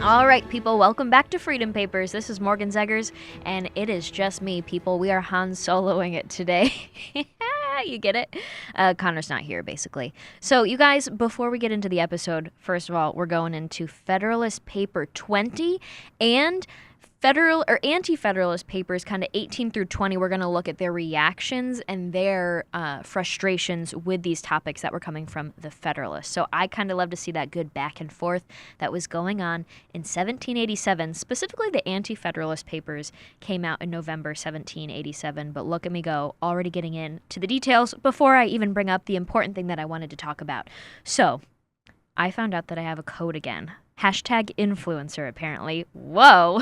All right, people, welcome back to Freedom Papers. This is Morgan Zegers, and it is just me, people. We are Han Soloing it today. You get it? Connor's not here, basically. So, you guys, before we get into the episode, first of all, we're going into Federalist Paper 20 and Federal or Anti-Federalist papers, kind of 18 through 20. We're going to look at their reactions and their frustrations with these topics that were coming from the Federalists. So I kind of love to see that good back and forth that was going on in 1787. Specifically, the Anti-Federalist papers came out in November 1787. But look at me go, already getting into the details before I even bring up the important thing that I wanted to talk about. So I found out that I have a code again. Hashtag influencer, apparently. Whoa.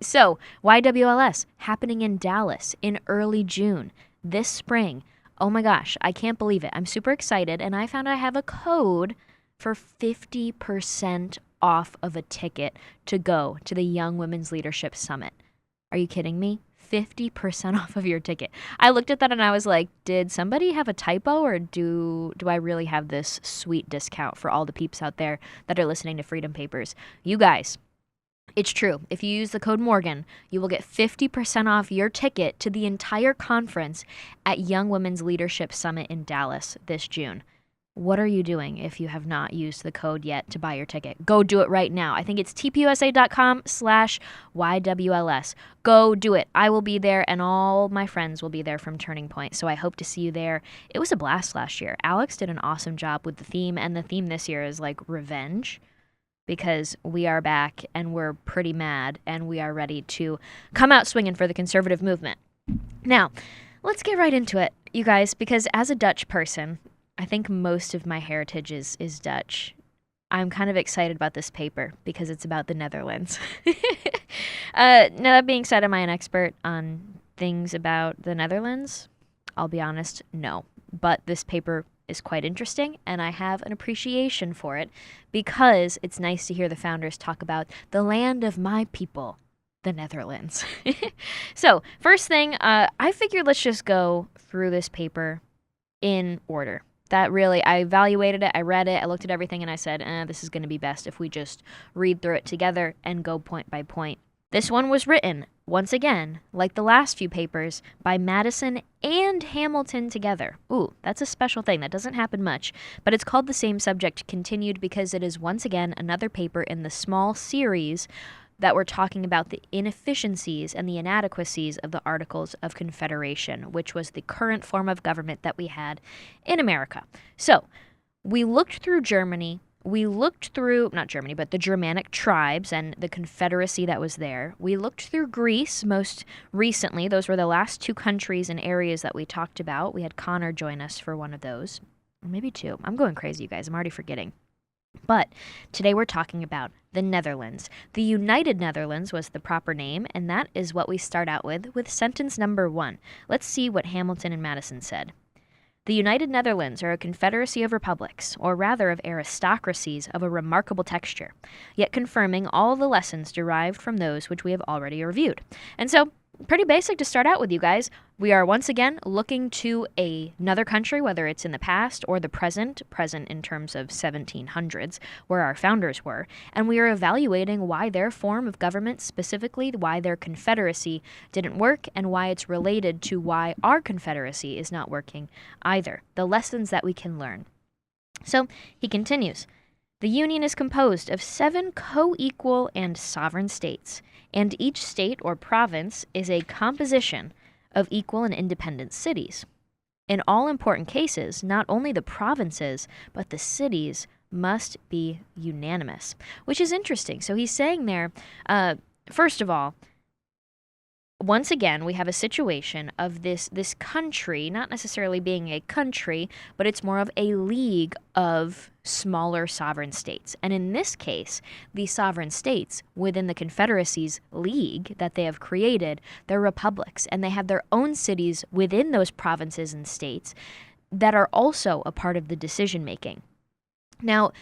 So, YWLS, happening in Dallas in early June, this spring. Oh my gosh, I can't believe it. I'm super excited, and I found I have a code for 50% off of a ticket to go to the Young Women's Leadership Summit. Are you kidding me? 50% off of your ticket. I looked at that and I was like, did somebody have a typo, or do I really have this sweet discount for all the peeps out there that are listening to Freedom Papers? You guys, it's true. If you use the code Morgan, you will get 50% off your ticket to the entire conference at Young Women's Leadership Summit in Dallas this June. What are you doing if you have not used the code yet to buy your ticket? Go do it right now. I think it's tpusa.com/YWLS. Go do it. I will be there, and all my friends will be there from Turning Point, so I hope to see you there. It was a blast last year. Alex did an awesome job with the theme, and the theme this year is like revenge, because we are back, and we're pretty mad, and we are ready to come out swinging for the conservative movement. Now, let's get right into it, you guys, because as a Dutch person, I think most of my heritage is Dutch. I'm kind of excited about this paper because it's about the Netherlands. Now, that being said, am I an expert on things about the Netherlands? I'll be honest, no. But this paper is quite interesting, and I have an appreciation for it because it's nice to hear the founders talk about the land of my people, the Netherlands. So, first thing, I figured let's just go through this paper in order. That really, I evaluated it, I read it, I looked at everything, and I said, this is going to be best if we just read through it together and go point by point. This one was written, once again, like the last few papers, by Madison and Hamilton together. Ooh, that's a special thing. That doesn't happen much. But it's called The Same Subject Continued because it is once again another paper in the small series that we're talking about the inefficiencies and the inadequacies of the Articles of Confederation, which was the current form of government that we had in America. So, we looked through Germany, not Germany, but the Germanic tribes and the confederacy that was there. We looked through Greece most recently. Those were the last two countries and areas that we talked about. We had Connor join us for one of those, or maybe two. I'm going crazy, you guys. I'm already forgetting. But today we're talking about the Netherlands. The United Netherlands was the proper name, and that is what we start out with sentence number 1. Let's see what Hamilton and Madison said. The United Netherlands are a confederacy of republics, or rather of aristocracies of a remarkable texture, yet confirming all the lessons derived from those which we have already reviewed. And so, pretty basic to start out with, you guys. We are once again looking to another country, whether it's in the past or the present in terms of 1700s, where our founders were, and we are evaluating why their form of government, specifically why their confederacy didn't work, and why it's related to why our confederacy is not working either. The lessons that we can learn. So, he continues. The Union is composed of 7 co-equal and sovereign states, and each state or province is a composition of equal and independent cities. In all important cases, not only the provinces, but the cities must be unanimous, which is interesting. So he's saying there, first of all, once again, we have a situation of this country, not necessarily being a country, but it's more of a league of smaller sovereign states. And in this case, the sovereign states within the Confederacy's league that they have created, they're republics, and they have their own cities within those provinces and states that are also a part of the decision-making. Now,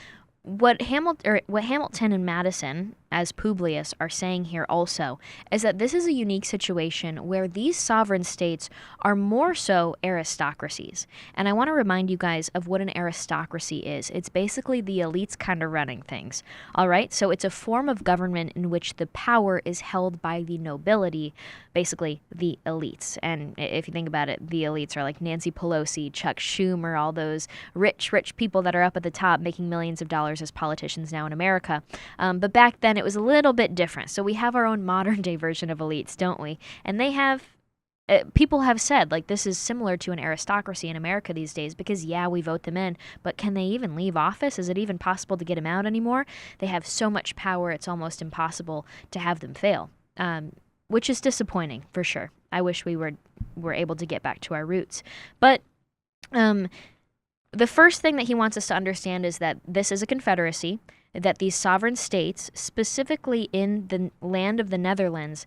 what Hamilton and Madison as Publius, are saying here also, is that this is a unique situation where these sovereign states are more so aristocracies. And I want to remind you guys of what an aristocracy is. It's basically the elites kind of running things. All right? So it's a form of government in which the power is held by the nobility, basically the elites. And if you think about it, the elites are like Nancy Pelosi, Chuck Schumer, all those rich people that are up at the top making millions of dollars as politicians now in America. But back then it was a little bit different. So we have our own modern day version of elites, don't we? And they have, people have said, like, this is similar to an aristocracy in America these days because, yeah, we vote them in, but can they even leave office? Is it even possible to get them out anymore? They have so much power, it's almost impossible to have them fail, which is disappointing for sure. I wish we were able to get back to our roots. But the first thing that he wants us to understand is that this is a confederacy, that these sovereign states, specifically in the land of the Netherlands,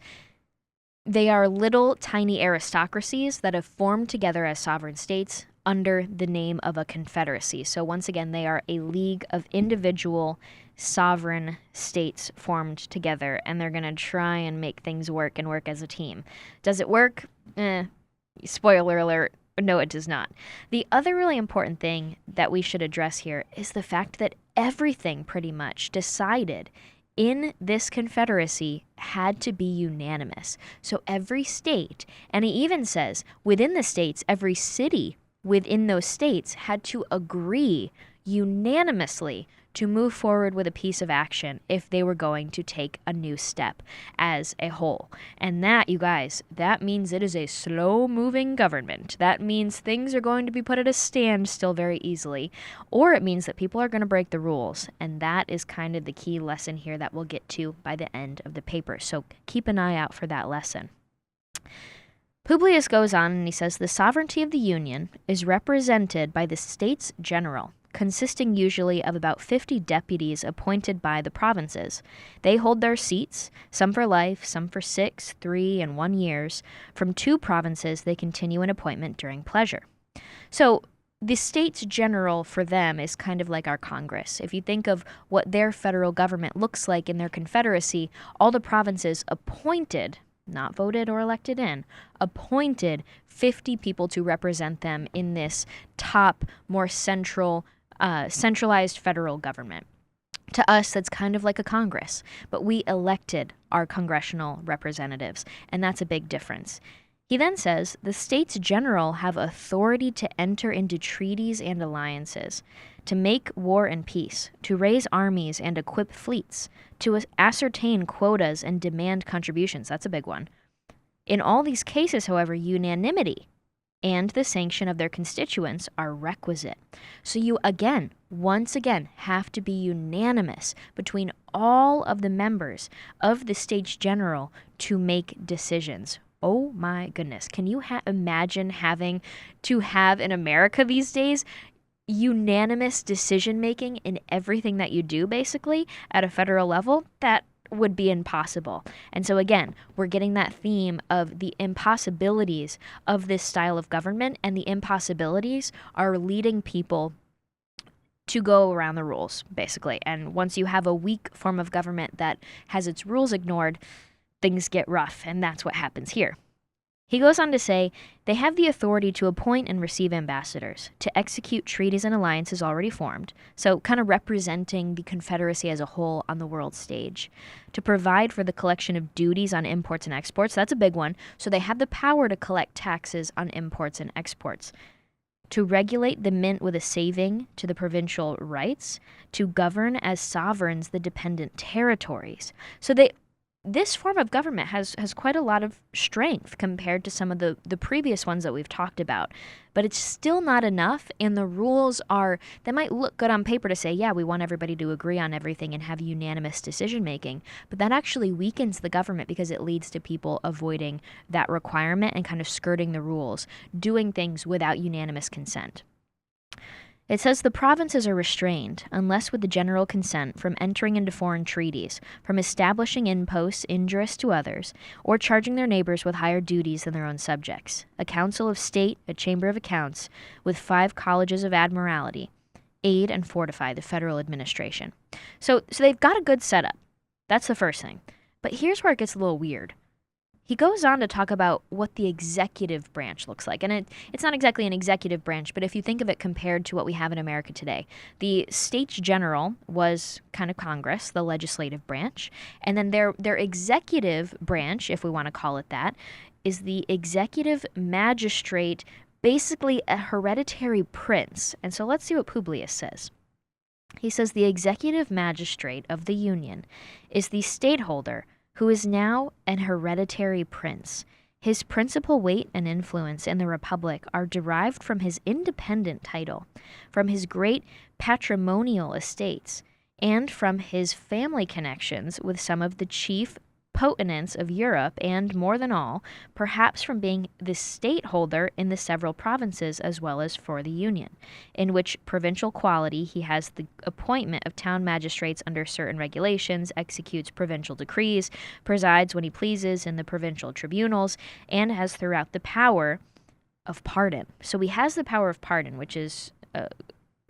they are little tiny aristocracies that have formed together as sovereign states under the name of a confederacy. So once again, they are a league of individual sovereign states formed together, and they're going to try and make things work and work as a team. Does it work? Spoiler alert. No, it does not. The other really important thing that we should address here is the fact that everything pretty much decided in this confederacy had to be unanimous. So every state, and he even says within the states, every city within those states had to agree unanimously to move forward with a piece of action if they were going to take a new step as a whole. And that, you guys, that means it is a slow-moving government. That means things are going to be put at a standstill very easily, or it means that people are going to break the rules. And that is kind of the key lesson here that we'll get to by the end of the paper. So keep an eye out for that lesson. Publius goes on and he says, the sovereignty of the Union is represented by the States General, consisting usually of about 50 deputies appointed by the provinces. They hold their seats, some for life, some for 6, 3, and 1 years. From 2 provinces, they continue an appointment during pleasure. So the States General for them is kind of like our Congress. If you think of what their federal government looks like in their confederacy, all the provinces appointed, not voted or elected in, appointed 50 people to represent them in this top, more centralized federal government. To us, that's kind of like a Congress, but we elected our congressional representatives, and that's a big difference. He then says, the States General have authority to enter into treaties and alliances, to make war and peace, to raise armies and equip fleets, to ascertain quotas and demand contributions. That's a big one. In all these cases, however, unanimity and the sanction of their constituents are requisite. So you, again, once again, have to be unanimous between all of the members of the States General to make decisions. Oh my goodness. Can you imagine having to have in America these days unanimous decision-making in everything that you do, basically, at a federal level? That would be impossible. And so again, we're getting that theme of the impossibilities of this style of government, and the impossibilities are leading people to go around the rules, basically. And once you have a weak form of government that has its rules ignored, things get rough, and that's what happens here. He goes on to say, they have the authority to appoint and receive ambassadors, to execute treaties and alliances already formed, so kind of representing the Confederacy as a whole on the world stage, to provide for the collection of duties on imports and exports. That's a big one. So they have the power to collect taxes on imports and exports, to regulate the mint with a saving to the provincial rights, to govern as sovereigns the dependent territories. So this form of government has quite a lot of strength compared to some of the previous ones that we've talked about. But it's still not enough, and the rules they might look good on paper to say, yeah, we want everybody to agree on everything and have unanimous decision-making, but that actually weakens the government because it leads to people avoiding that requirement and kind of skirting the rules, doing things without unanimous consent. It says the provinces are restrained, unless with the general consent, from entering into foreign treaties, from establishing imposts injurious to others, or charging their neighbors with higher duties than their own subjects. A council of state, a chamber of accounts, with 5 colleges of admiralty, aid and fortify the federal administration. So they've got a good setup. That's the first thing. But here's where it gets a little weird. He goes on to talk about what the executive branch looks like. And it's not exactly an executive branch, but if you think of it compared to what we have in America today, the States General was kind of Congress, the legislative branch. And then their executive branch, if we want to call it that, is the executive magistrate, basically a hereditary prince. And so let's see what Publius says. He says the executive magistrate of the Union is the stateholder who is now an hereditary prince. His principal weight and influence in the Republic are derived from his independent title, from his great patrimonial estates, and from his family connections with some of the chief potentates of Europe, and, more than all, perhaps from being the stateholder in the several provinces as well as for the Union, in which provincial quality he has the appointment of town magistrates under certain regulations, executes provincial decrees, presides when he pleases in the provincial tribunals, and has throughout the power of pardon. So he has the power of pardon, which is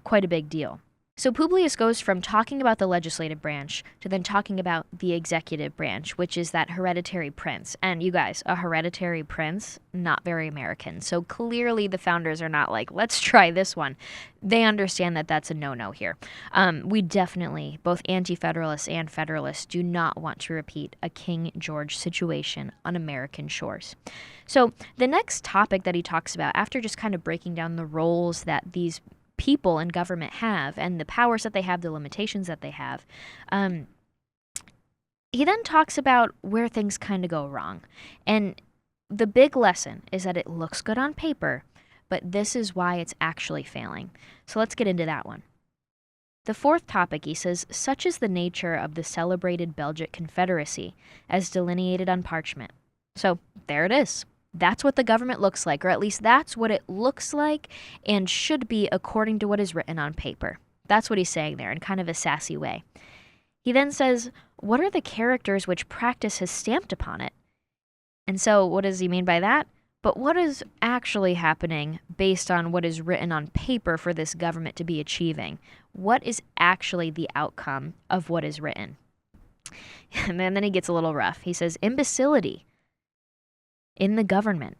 quite a big deal. So Publius goes from talking about the legislative branch to then talking about the executive branch, which is that hereditary prince. And you guys, a hereditary prince, not very American. So clearly the founders are not like, let's try this one. They understand that that's a no-no here. We definitely, both Anti-Federalists and Federalists, do not want to repeat a King George situation on American shores. So the next topic that he talks about, after just kind of breaking down the roles that these people in government have and the powers that they have, the limitations that they have, he then talks about where things kind of go wrong. And the big lesson is that it looks good on paper, but this is why it's actually failing. So let's get into that one. The fourth topic, he says, such is the nature of the celebrated Belgic Confederacy as delineated on parchment. So there it is. That's what the government looks like, or at least that's what it looks like and should be according to what is written on paper. That's what he's saying there in kind of a sassy way. He then says, what are the characters which practice has stamped upon it? And so what does he mean by that? But what is actually happening based on what is written on paper for this government to be achieving? What is actually the outcome of what is written? And then he gets a little rough. He says, imbecility in the government,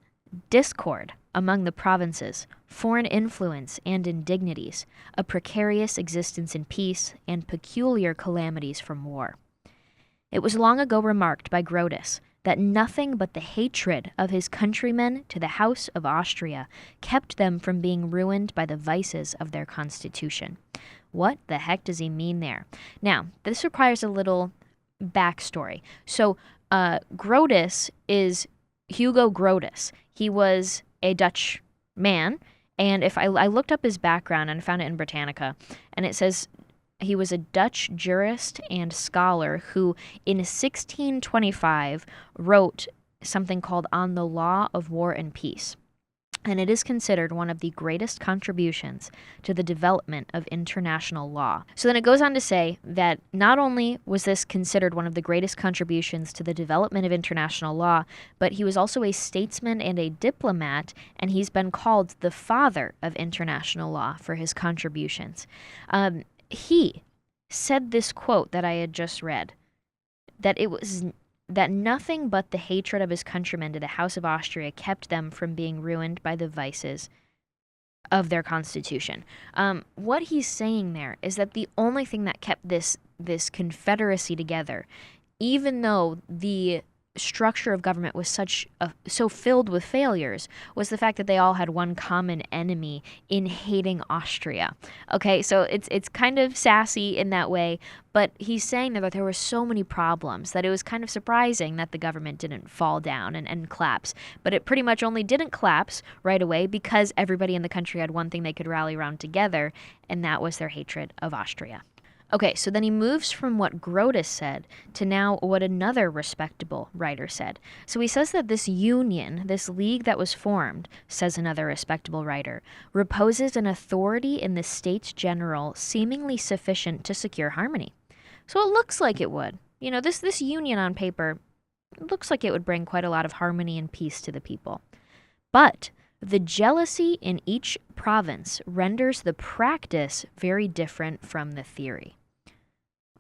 discord among the provinces, foreign influence and indignities, a precarious existence in peace, and peculiar calamities from war. It was long ago remarked by Grotus that nothing but the hatred of his countrymen to the House of Austria kept them from being ruined by the vices of their constitution. What the heck does he mean there? Now, this requires a little backstory. So, Grotus is Hugo Grotus. He was a Dutch man, and if I looked up his background and found it in Britannica, and it says he was a Dutch jurist and scholar who in 1625 wrote something called On the Law of War and Peace. And it is considered one of the greatest contributions to the development of international law. So then it goes on to say that not only was this considered one of the greatest contributions to the development of international law, but he was also a statesman and a diplomat, and he's been called the father of international law for his contributions. He said this quote that I had just read, that nothing but the hatred of his countrymen to the House of Austria kept them from being ruined by the vices of their constitution. What he's saying there is that the only thing that kept this confederacy together, even though the structure of government was so filled with failures, was the fact that they all had one common enemy in hating Austria. Okay, so it's kind of sassy in that way, but he's saying that there were so many problems that it was kind of surprising that the government didn't fall down and collapse. But it pretty much only didn't collapse right away because everybody in the country had one thing they could rally around together, and that was their hatred of Austria. Okay, so then he moves from what Grotus said to now what another respectable writer said. So he says that this union, this league that was formed, says another respectable writer, reposes an authority in the States General seemingly sufficient to secure harmony. So it looks like it would. You know, this union on paper looks like it would bring quite a lot of harmony and peace to the people. But the jealousy in each province renders the practice very different from the theory.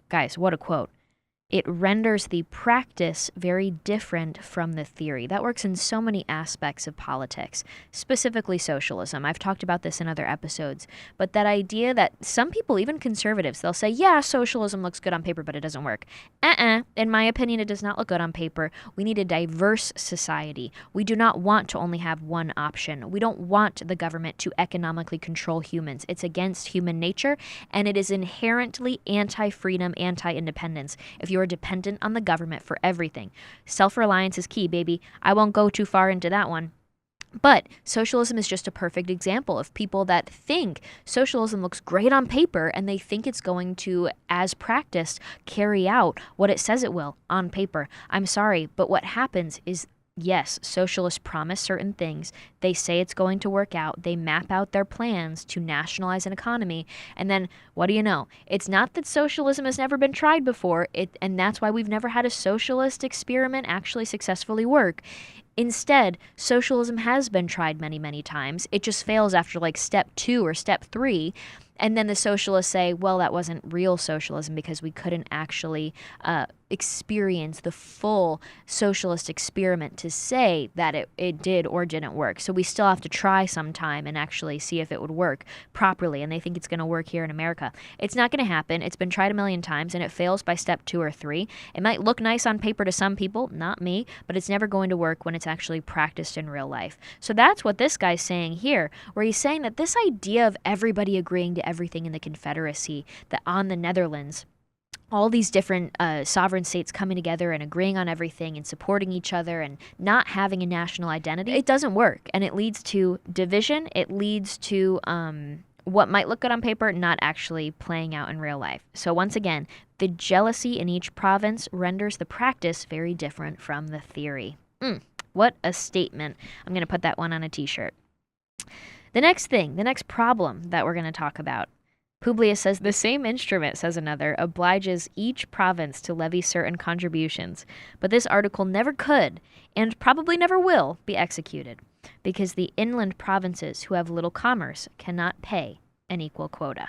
Guys, what a quote. it renders the practice very different from the theory. That works in so many aspects of politics, specifically socialism. I've talked about this in other episodes, but that idea that some people, even conservatives, they'll say, yeah, socialism looks good on paper, but it doesn't work. In my opinion, it does not look good on paper. We need a diverse society. We do not want to only have one option. We don't want the government to economically control humans. It's against human nature, and it is inherently anti-freedom, anti-independence if you are dependent on the government for everything. Self-reliance is key, baby. I won't go too far into that one. But socialism is just a perfect example of people that think socialism looks great on paper and they think it's going to, as practiced, carry out what it says it will on paper. I'm sorry, but what happens is, yes, socialists promise certain things. They say it's going to work out. They map out their plans to nationalize an economy. And then, what do you know? It's not that socialism has never been tried before, and that's why we've never had a socialist experiment actually successfully work. Instead, socialism has been tried many, many times. It just fails after like step 2 or step 3. And then the socialists say, well, that wasn't real socialism because we couldn't actually experience the full socialist experiment to say that it did or didn't work. So we still have to try sometime and actually see if it would work properly. And they think it's going to work here in America. It's not going to happen. It's been tried a million times and it fails by step 2 or 3. It might look nice on paper to some people, not me, but it's never going to work when it's actually practiced in real life. So that's what this guy's saying here, where he's saying that this idea of everybody agreeing to everything in the Confederacy, that on the Netherlands, all these different sovereign states coming together and agreeing on everything and supporting each other and not having a national identity, it doesn't work. And it leads to division. It leads to what might look good on paper not actually playing out in real life. So once again, the jealousy in each province renders the practice very different from the theory. What a statement. I'm going to put that one on a t-shirt. The next problem that we're going to talk about. Publius says the same instrument, says another, obliges each province to levy certain contributions, but this article never could, and probably never will, be executed, because the inland provinces who have little commerce cannot pay an equal quota.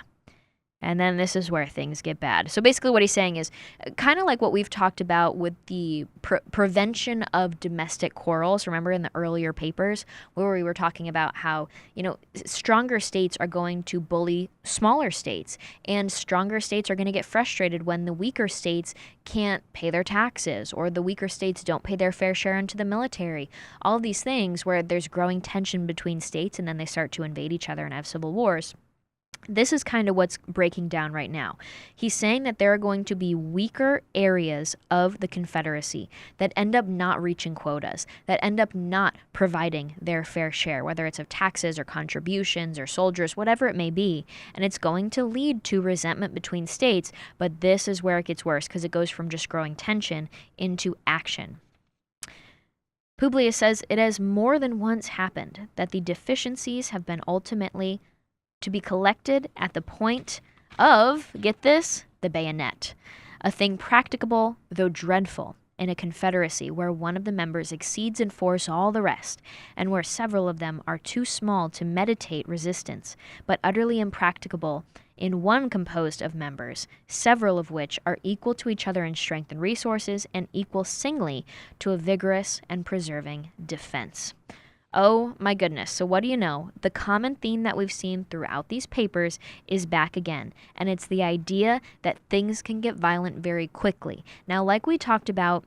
And then this is where things get bad. So basically what he's saying is kind of like what we've talked about with the prevention of domestic quarrels. Remember in the earlier papers where we were talking about how, stronger states are going to bully smaller states, and stronger states are going to get frustrated when the weaker states can't pay their taxes, or the weaker states don't pay their fair share into the military. All of these things where there's growing tension between states and then they start to invade each other and have civil wars. This is kind of what's breaking down right now. He's saying that there are going to be weaker areas of the Confederacy that end up not reaching quotas, that end up not providing their fair share, whether it's of taxes or contributions or soldiers, whatever it may be. And it's going to lead to resentment between states, but this is where it gets worse because it goes from just growing tension into action. Publius says it has more than once happened that the deficiencies have been ultimately to be collected at the point of, get this, the bayonet, a thing practicable though dreadful in a confederacy where one of the members exceeds in force all the rest, and where several of them are too small to meditate resistance, but utterly impracticable in one composed of members, several of which are equal to each other in strength and resources, and equal singly to a vigorous and preserving defense. Oh my goodness. So what do you know? The common theme that we've seen throughout these papers is back again, and it's the idea that things can get violent very quickly. Now, like we talked about,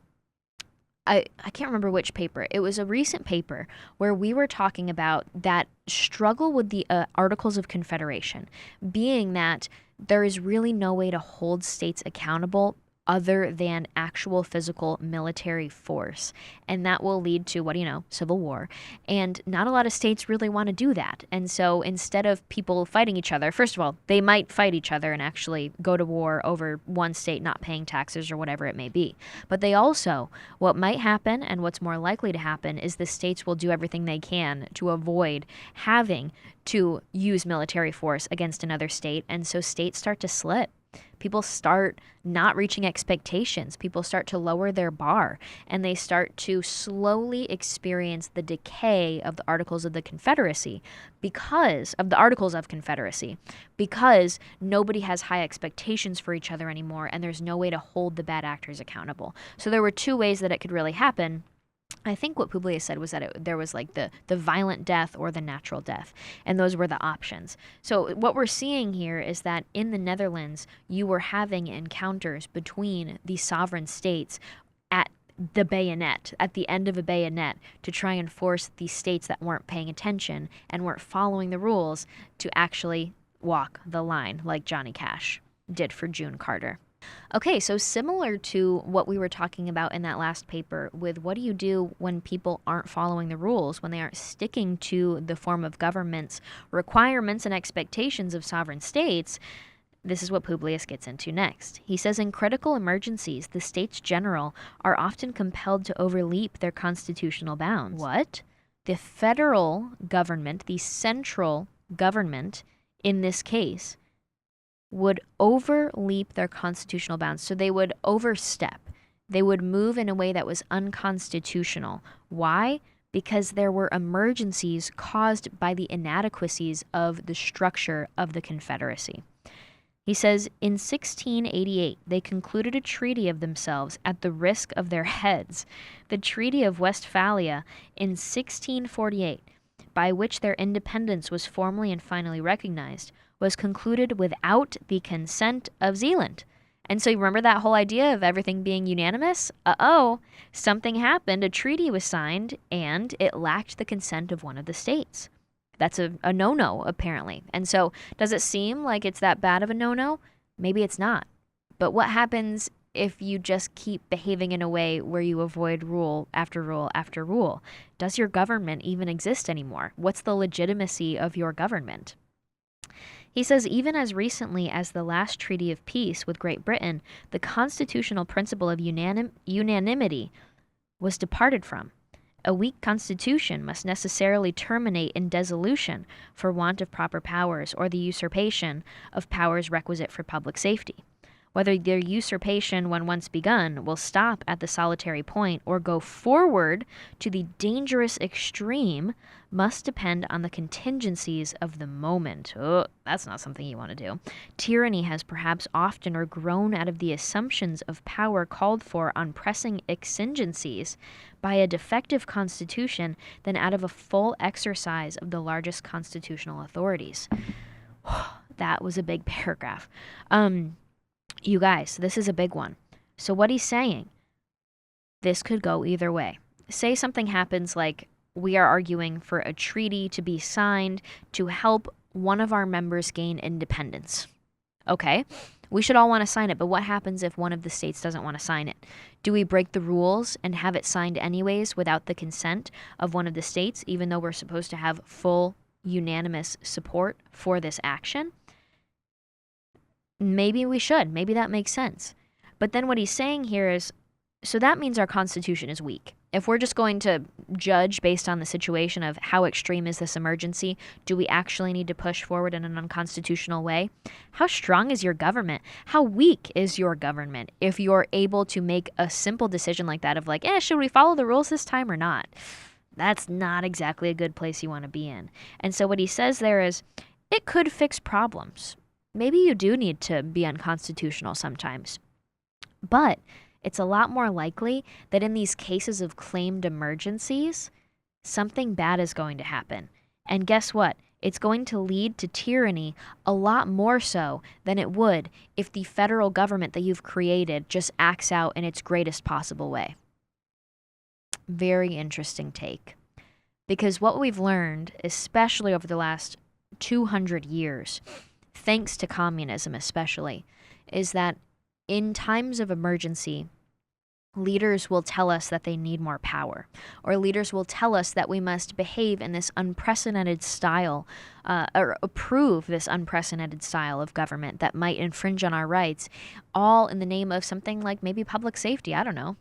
I can't remember which paper. It was a recent paper where we were talking about that struggle with the Articles of Confederation, being that there is really no way to hold states accountable other than actual physical military force. And that will lead to, what do you know, civil war. And not a lot of states really want to do that. And so instead of people fighting each other, first of all, they might fight each other and actually go to war over one state not paying taxes or whatever it may be. But they also, what might happen and what's more likely to happen is the states will do everything they can to avoid having to use military force against another state. And so states start to slip. People start not reaching expectations. People start to lower their bar, and they start to slowly experience the decay of the Articles of the Confederacy because nobody has high expectations for each other anymore, and there's no way to hold the bad actors accountable. So there were two ways that it could really happen. I think what Publius said was that there was like the violent death or the natural death, and those were the options. So what we're seeing here is that in the Netherlands, you were having encounters between the sovereign states at the bayonet, at the end of a bayonet, to try and force the states that weren't paying attention and weren't following the rules to actually walk the line, like Johnny Cash did for June Carter. Okay, so similar to what we were talking about in that last paper with what do you do when people aren't following the rules, when they aren't sticking to the form of government's requirements and expectations of sovereign states, this is what Publius gets into next. He says, in critical emergencies, the States General are often compelled to overleap their constitutional bounds. What? The federal government, the central government in this case, would overleap their constitutional bounds. So they would overstep. They would move in a way that was unconstitutional. Why? Because there were emergencies caused by the inadequacies of the structure of the Confederacy. He says, in 1688, they concluded a treaty of themselves at the risk of their heads. The Treaty of Westphalia in 1648, by which their independence was formally and finally recognized, was concluded without the consent of Zealand. And so you remember that whole idea of everything being unanimous? Something happened, a treaty was signed, and it lacked the consent of one of the states. That's a no-no, apparently. And so does it seem like it's that bad of a no-no? Maybe it's not. But what happens if you just keep behaving in a way where you avoid rule after rule after rule? Does your government even exist anymore? What's the legitimacy of your government? He says, even as recently as the last treaty of peace with Great Britain, the constitutional principle of unanimity was departed from. A weak constitution must necessarily terminate in dissolution for want of proper powers or the usurpation of powers requisite for public safety. Whether their usurpation, when once begun, will stop at the solitary point or go forward to the dangerous extreme must depend on the contingencies of the moment. Oh, that's not something you want to do. Tyranny has perhaps oftener grown out of the assumptions of power called for on pressing exigencies by a defective constitution than out of a full exercise of the largest constitutional authorities. That was a big paragraph. You guys, this is a big one. So what he's saying, this could go either way. Say something happens like we are arguing for a treaty to be signed to help one of our members gain independence. Okay, we should all want to sign it, but what happens if one of the states doesn't want to sign it? Do we break the rules and have it signed anyways without the consent of one of the states, even though we're supposed to have full unanimous support for this action? Maybe we should. Maybe that makes sense. But then what he's saying here is, so that means our Constitution is weak. If we're just going to judge based on the situation of how extreme is this emergency, do we actually need to push forward in an unconstitutional way? How strong is your government? How weak is your government if you're able to make a simple decision like that of like, should we follow the rules this time or not? That's not exactly a good place you want to be in. And so what he says there is, it could fix problems. Maybe you do need to be unconstitutional sometimes. But it's a lot more likely that in these cases of claimed emergencies, something bad is going to happen. And guess what? It's going to lead to tyranny a lot more so than it would if the federal government that you've created just acts out in its greatest possible way. Very interesting take. Because what we've learned, especially over the last 200 years, thanks to communism especially, is that in times of emergency, leaders will tell us that they need more power, or leaders will tell us that we must behave in this unprecedented style, or approve this unprecedented style of government that might infringe on our rights, all in the name of something like maybe public safety. I don't know.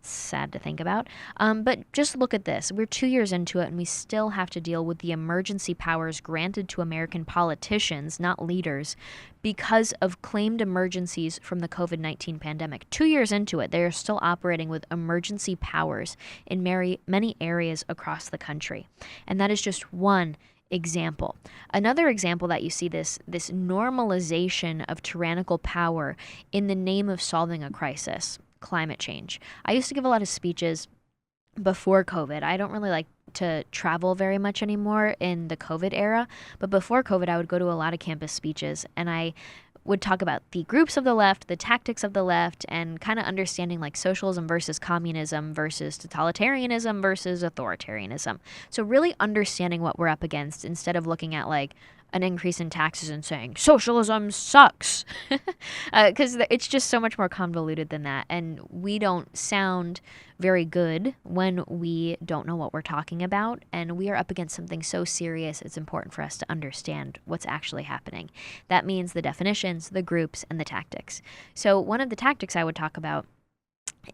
Sad to think about. But just look at this. We're 2 years into it, and we still have to deal with the emergency powers granted to American politicians, not leaders, because of claimed emergencies from the COVID-19 pandemic. 2 years into it, they are still operating with emergency powers in many areas across the country. And that is just one example. Another example that you see this normalization of tyrannical power in the name of solving a crisis, climate change. I used to give a lot of speeches before COVID. I don't really like to travel very much anymore in the COVID era, but before COVID I would go to a lot of campus speeches, and I would talk about the groups of the left, the tactics of the left, and kind of understanding like socialism versus communism versus totalitarianism versus authoritarianism. So really understanding what we're up against instead of looking at like an increase in taxes and saying socialism sucks, because it's just so much more convoluted than that, and we don't sound very good when we don't know what we're talking about, and we are up against something so serious. It's important for us to understand what's actually happening. That means the definitions, the groups, and the tactics. So one of the tactics I would talk about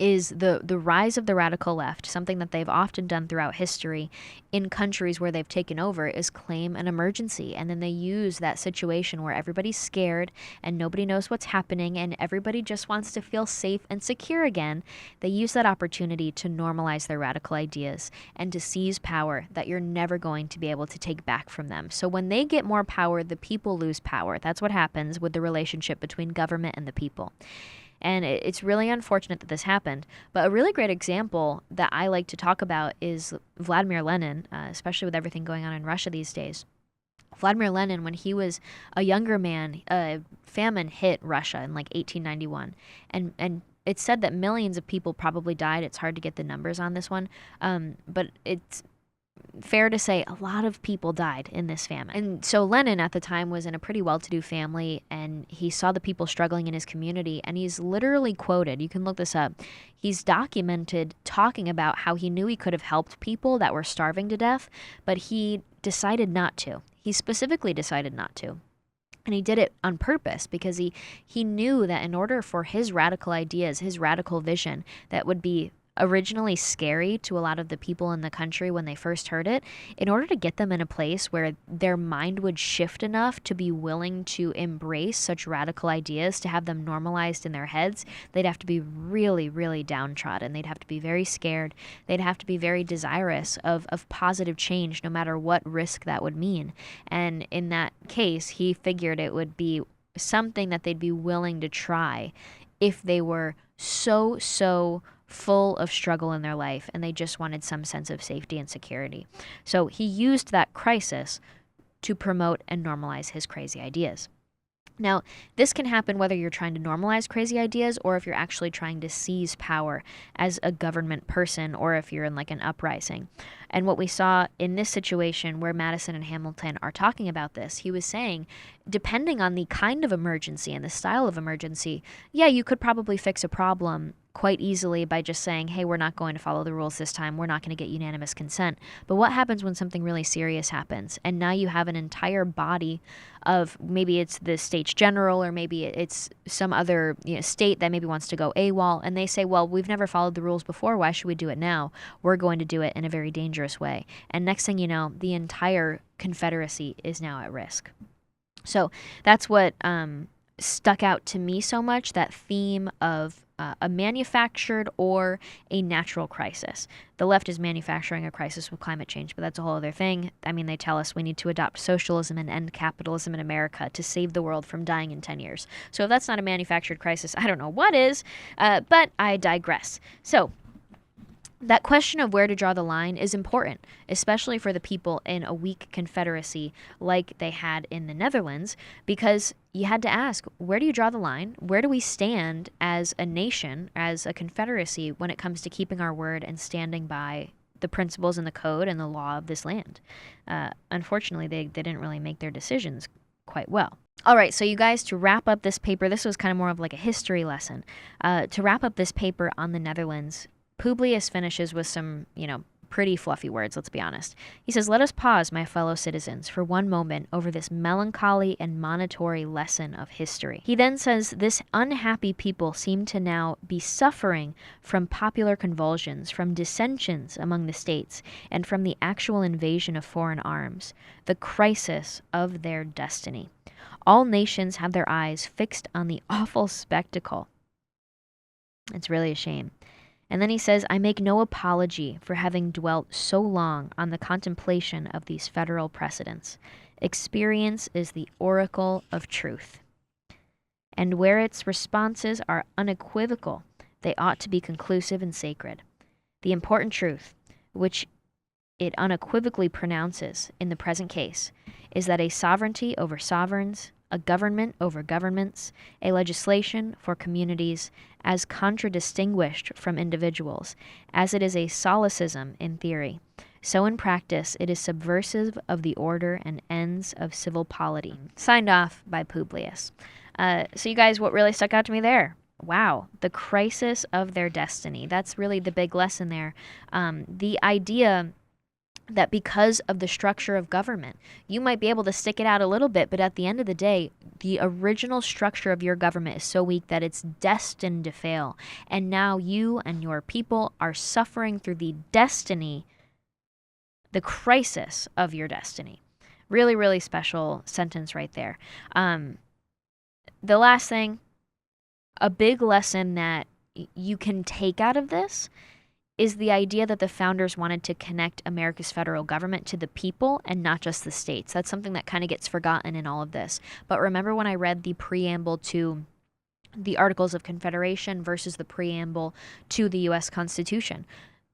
is the rise of the radical left. Something that they've often done throughout history in countries where they've taken over is claim an emergency, and then they use that situation where everybody's scared and nobody knows what's happening and everybody just wants to feel safe and secure again. They use that opportunity to normalize their radical ideas and to seize power that you're never going to be able to take back from them. So when they get more power, the people lose power. That's what happens with the relationship between government and the people. And it's really unfortunate that this happened. But a really great example that I like to talk about is Vladimir Lenin, especially with everything going on in Russia these days. Vladimir Lenin, when he was a younger man, famine hit Russia in like 1891. And it's said that millions of people probably died. It's hard to get the numbers on this one. But it's fair to say a lot of people died in this famine. And so Lenin at the time was in a pretty well-to-do family, and he saw the people struggling in his community, and he's literally quoted, you can look this up, he's documented talking about how he knew he could have helped people that were starving to death, but he decided not to. He specifically decided not to. And he did it on purpose because he knew that in order for his radical ideas, his radical vision that would be originally scary to a lot of the people in the country when they first heard it, in order to get them in a place where their mind would shift enough to be willing to embrace such radical ideas, to have them normalized in their heads, they'd have to be really, really downtrodden. They'd have to be very scared. They'd have to be very desirous of positive change, no matter what risk that would mean. And in that case, he figured it would be something that they'd be willing to try if they were so full of struggle in their life and they just wanted some sense of safety and security. So he used that crisis to promote and normalize his crazy ideas. Now, this can happen whether you're trying to normalize crazy ideas or if you're actually trying to seize power as a government person or if you're in like an uprising. And what we saw in this situation where Madison and Hamilton are talking about this, he was saying, depending on the kind of emergency and the style of emergency, yeah, you could probably fix a problem quite easily by just saying, hey, we're not going to follow the rules this time. We're not going to get unanimous consent. But what happens when something really serious happens? And now you have an entire body of, maybe it's the States General or maybe it's some other state that maybe wants to go AWOL. And they say, well, we've never followed the rules before. Why should we do it now? We're going to do it in a very dangerous way. And next thing you know, the entire Confederacy is now at risk. So that's what stuck out to me so much, that theme of a manufactured or a natural crisis. The left is manufacturing a crisis with climate change, but that's a whole other thing. I mean, they tell us we need to adopt socialism and end capitalism in America to save the world from dying in 10 years. So if that's not a manufactured crisis, I don't know what is, but I digress. So that question of where to draw the line is important, especially for the people in a weak confederacy like they had in the Netherlands, because you had to ask, where do you draw the line? Where do we stand as a nation, as a confederacy, when it comes to keeping our word and standing by the principles and the code and the law of this land? Unfortunately, they didn't really make their decisions quite well. All right, so you guys, to wrap up this paper, this was kind of more of like a history lesson. To wrap up this paper on the Netherlands, Publius finishes with some, pretty fluffy words, let's be honest. He says, "Let us pause, my fellow citizens, for one moment over this melancholy and monitory lesson of history." He then says, "This unhappy people seem to now be suffering from popular convulsions, from dissensions among the states, and from the actual invasion of foreign arms, the crisis of their destiny. All nations have their eyes fixed on the awful spectacle." It's really a shame. And then he says, "I make no apology for having dwelt so long on the contemplation of these federal precedents. Experience is the oracle of truth. And where its responses are unequivocal, they ought to be conclusive and sacred. The important truth, which it unequivocally pronounces in the present case, is that a sovereignty over sovereigns, a government over governments, a legislation for communities, as contradistinguished from individuals, as it is a solecism in theory, so in practice it is subversive of the order and ends of civil polity." Signed off by Publius. So you guys, what really stuck out to me there? Wow, the crisis of their destiny. That's really the big lesson there. The idea that because of the structure of government, you might be able to stick it out a little bit, but at the end of the day, the original structure of your government is so weak that it's destined to fail. And now you and your people are suffering through the crisis of your destiny. Really, really special sentence right there. The last thing, a big lesson that you can take out of this is the idea that the founders wanted to connect America's federal government to the people and not just the states. That's something that kind of gets forgotten in all of this. But remember when I read the preamble to the Articles of Confederation versus the preamble to the U.S. Constitution?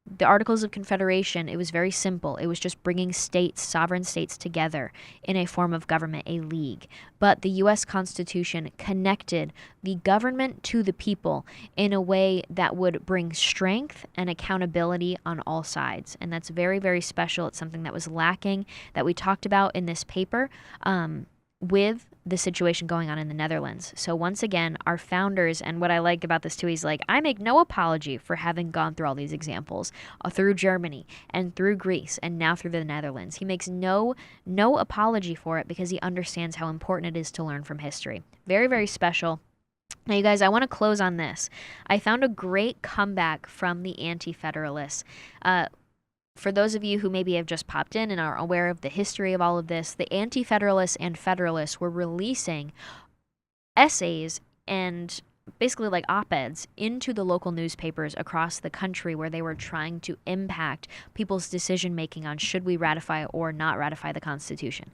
The Articles of Confederation, it was very simple. It was just bringing states, sovereign states together in a form of government, a league. But the U.S. Constitution connected the government to the people in a way that would bring strength and accountability on all sides. And that's very, very special. It's something that was lacking that we talked about in this paper with the situation going on in the Netherlands. So once again, our founders, and what I like about this too, he's like, I make no apology for having gone through all these examples, through Germany and through Greece and now through the Netherlands. He makes no apology for it because he understands how important it is to learn from history. Very, very special. Now, you guys, I want to close on this. I found a great comeback from the Anti-Federalists. For those of you who maybe have just popped in and are aware of the history of all of this, the Anti-Federalists and Federalists were releasing essays and basically like op-eds into the local newspapers across the country where they were trying to impact people's decision-making on should we ratify or not ratify the Constitution.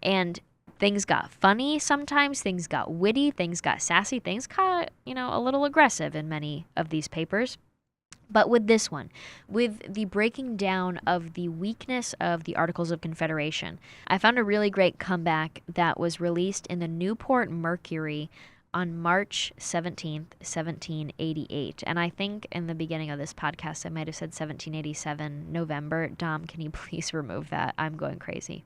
And things got funny sometimes, things got witty, things got sassy, things got, a little aggressive in many of these papers. But with this one, with the breaking down of the weakness of the Articles of Confederation, I found a really great comeback that was released in the Newport Mercury on March 17th, 1788. And I think in the beginning of this podcast, I might have said 1787 November. Dom, can you please remove that? I'm going crazy.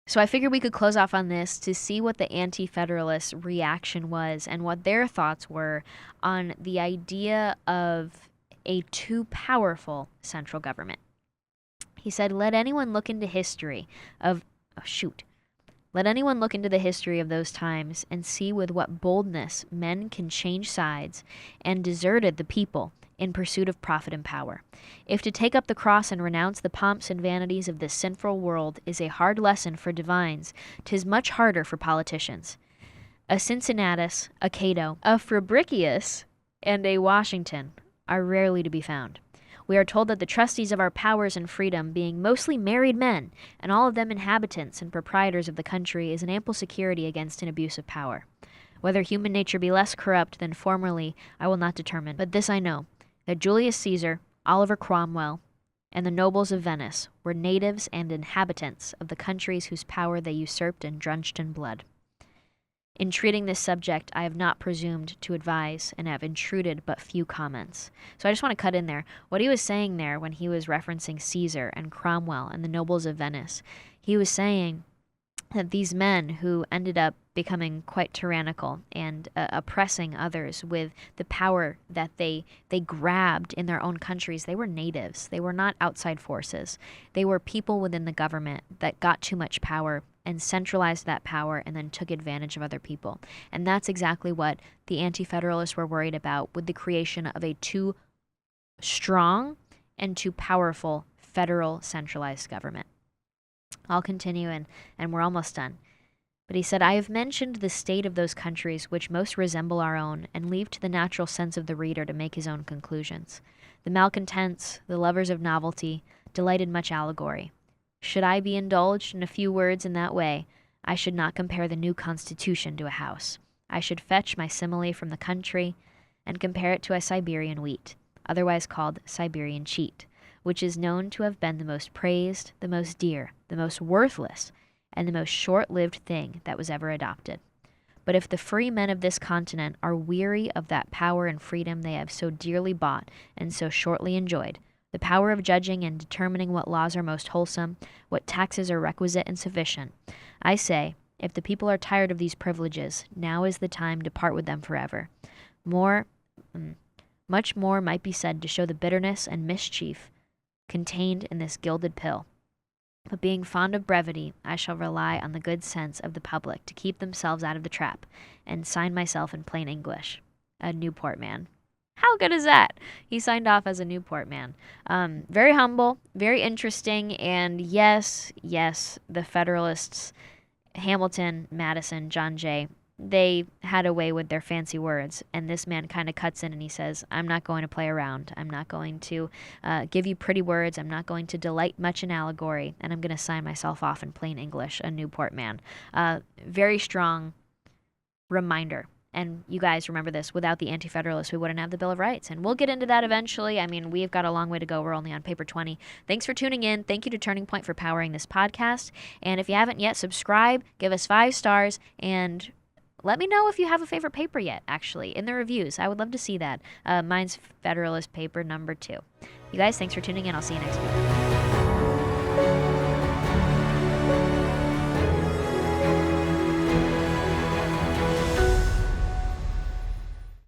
So I figured we could close off on this to see what the Anti-Federalists' reaction was and what their thoughts were on the idea of a too powerful central government. He said, let anyone look into the history of those times and see with what boldness men can change sides and deserted the people in pursuit of profit and power. If to take up the cross and renounce the pomps and vanities of this sinful world is a hard lesson for divines, 'tis much harder for politicians. A Cincinnatus, a Cato, a Fabricius, and a Washington are rarely to be found. We are told that the trustees of our powers and freedom, being mostly married men, and all of them inhabitants and proprietors of the country, is an ample security against an abuse of power. Whether human nature be less corrupt than formerly, I will not determine, but this I know, that Julius Caesar, Oliver Cromwell, and the nobles of Venice were natives and inhabitants of the countries whose power they usurped and drenched in blood. In treating this subject, I have not presumed to advise and have intruded but few comments. So I just want to cut in there. What he was saying there when he was referencing Caesar and Cromwell and the nobles of Venice, he was saying that these men who ended up becoming quite tyrannical and oppressing others with the power that they grabbed in their own countries. They were natives. They were not outside forces. They were people within the government that got too much power and centralized that power and then took advantage of other people. And that's exactly what the Anti-Federalists were worried about with the creation of a too strong and too powerful federal centralized government. I'll continue, and we're almost done. But he said, I have mentioned the state of those countries which most resemble our own, and leave to the natural sense of the reader to make his own conclusions. The malcontents, the lovers of novelty, delight in much allegory. Should I be indulged in a few words in that way, I should not compare the new constitution to a house. I should fetch my simile from the country, and compare it to a Siberian wheat, otherwise called Siberian cheat, which is known to have been the most praised, the most dear, the most worthless, and the most short-lived thing that was ever adopted. But if the free men of this continent are weary of that power and freedom they have so dearly bought and so shortly enjoyed, the power of judging and determining what laws are most wholesome, what taxes are requisite and sufficient, I say, if the people are tired of these privileges, now is the time to part with them forever. Much more might be said to show the bitterness and mischief contained in this gilded pill. But being fond of brevity, I shall rely on the good sense of the public to keep themselves out of the trap, and sign myself in plain English, a Newport man. How good is that? He signed off as a Newport man. Very humble, very interesting, and yes, the Federalists, Hamilton, Madison, John Jay, they had a way with their fancy words, and this man kind of cuts in and he says, I'm not going to play around. I'm not going to give you pretty words. I'm not going to delight much in allegory, and I'm going to sign myself off in plain English, a Newport man. Very strong reminder. And you guys remember this, without the Anti-Federalists, we wouldn't have the Bill of Rights. And we'll get into that eventually. I mean, we've got a long way to go. We're only on paper 20. Thanks for tuning in. Thank you to Turning Point for powering this podcast. And if you haven't yet, subscribe, give us 5 stars, and let me know if you have a favorite paper yet, actually, in the reviews. I would love to see that. Mine's Federalist Paper No. 2. You guys, thanks for tuning in. I'll see you next week.